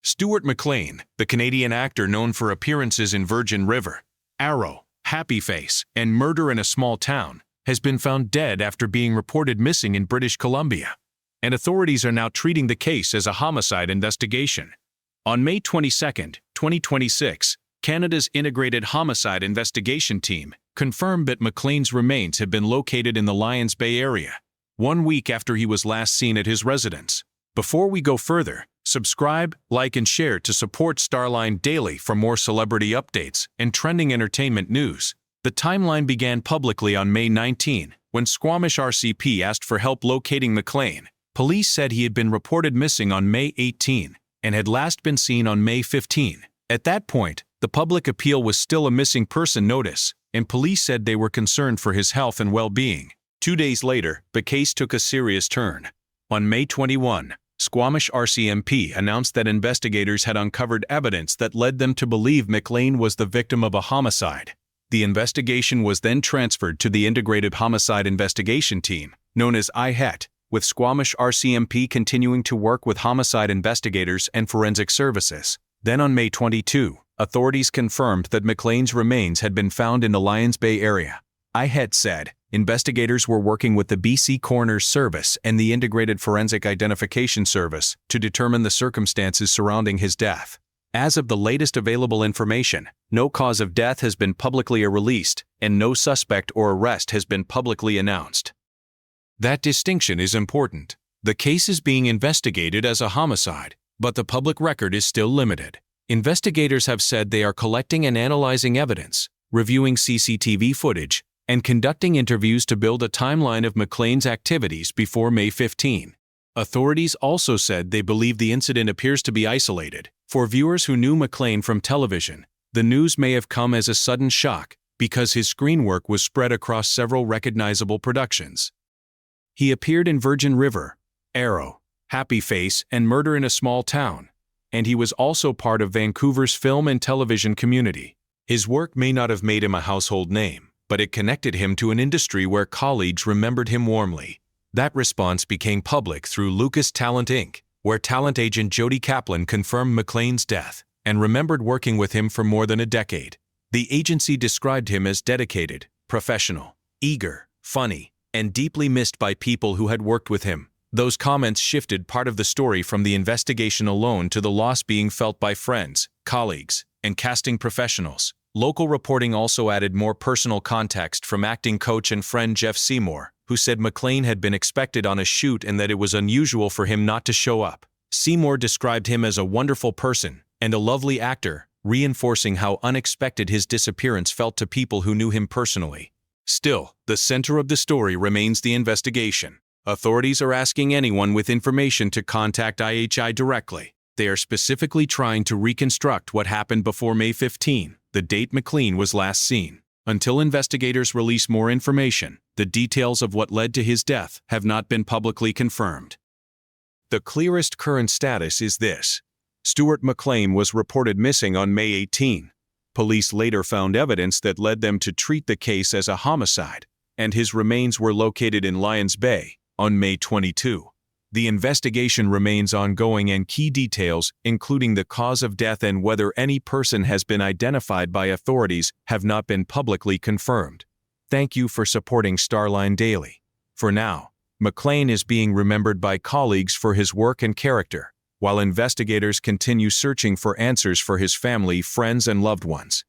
Stewart McLean, the Canadian actor known for appearances in Virgin River, Arrow, Happy Face, and Murder in a Small Town, has been found dead after being reported missing in British Columbia, and authorities are now treating the case as a homicide investigation. On May 22, 2026, Canada's Integrated Homicide Investigation Team confirmed that McLean's remains have been located in the Lions Bay area, 1 week after he was last seen at his residence. Before we go further, subscribe, like, and share to support Starline Daily for more celebrity updates and trending entertainment news. The timeline began publicly on May 19, when Squamish RCMP asked for help locating McLean. Police said he had been reported missing on May 18 and had last been seen on May 15. At that point, the public appeal was still a missing person notice, and police said they were concerned for his health and well-being. 2 days later, the case took a serious turn. On May 21, Squamish RCMP announced that investigators had uncovered evidence that led them to believe McLean was the victim of a homicide. The investigation was then transferred to the Integrated Homicide Investigation Team, known as IHIT, with Squamish RCMP continuing to work with homicide investigators and forensic services. Then on May 22, authorities confirmed that McLean's remains had been found in the Lions Bay area. IHIT said investigators were working with the BC Coroner's Service and the Integrated Forensic Identification Service to determine the circumstances surrounding his death. As of the latest available information, no cause of death has been publicly released, and no suspect or arrest has been publicly announced. That distinction is important. The case is being investigated as a homicide, but the public record is still limited. Investigators have said they are collecting and analyzing evidence, reviewing CCTV footage, and conducting interviews to build a timeline of McLean's activities before May 15. Authorities also said they believe the incident appears to be isolated. For viewers who knew McLean from television, the news may have come as a sudden shock because his screen work was spread across several recognizable productions. He appeared in Virgin River, Arrow, Happy Face, and Murder in a Small Town, and he was also part of Vancouver's film and television community. His work may not have made him a household name, but it connected him to an industry where colleagues remembered him warmly. That response became public through Lucas Talent Inc., where talent agent Jody Kaplan confirmed McLean's death and remembered working with him for more than a decade. The agency described him as dedicated, professional, eager, funny, and deeply missed by people who had worked with him. Those comments shifted part of the story from the investigation alone to the loss being felt by friends, colleagues, and casting professionals. Local reporting also added more personal context from acting coach and friend Jeff Seymour, who said McLean had been expected on a shoot and that it was unusual for him not to show up. Seymour described him as a wonderful person and a lovely actor, reinforcing how unexpected his disappearance felt to people who knew him personally. Still, the center of the story remains the investigation. Authorities are asking anyone with information to contact IHI directly. They are specifically trying to reconstruct what happened before May 15, the date McLean was last seen. Until investigators release more information, the details of what led to his death have not been publicly confirmed. The clearest current status is this: Stewart McLean was reported missing on May 18. Police later found evidence that led them to treat the case as a homicide, and his remains were located in Lions Bay on May 22. The investigation remains ongoing, and key details, including the cause of death and whether any person has been identified by authorities, have not been publicly confirmed. Thank you for supporting Starline Daily. For now, McLean is being remembered by colleagues for his work and character, while investigators continue searching for answers for his family, friends, and loved ones.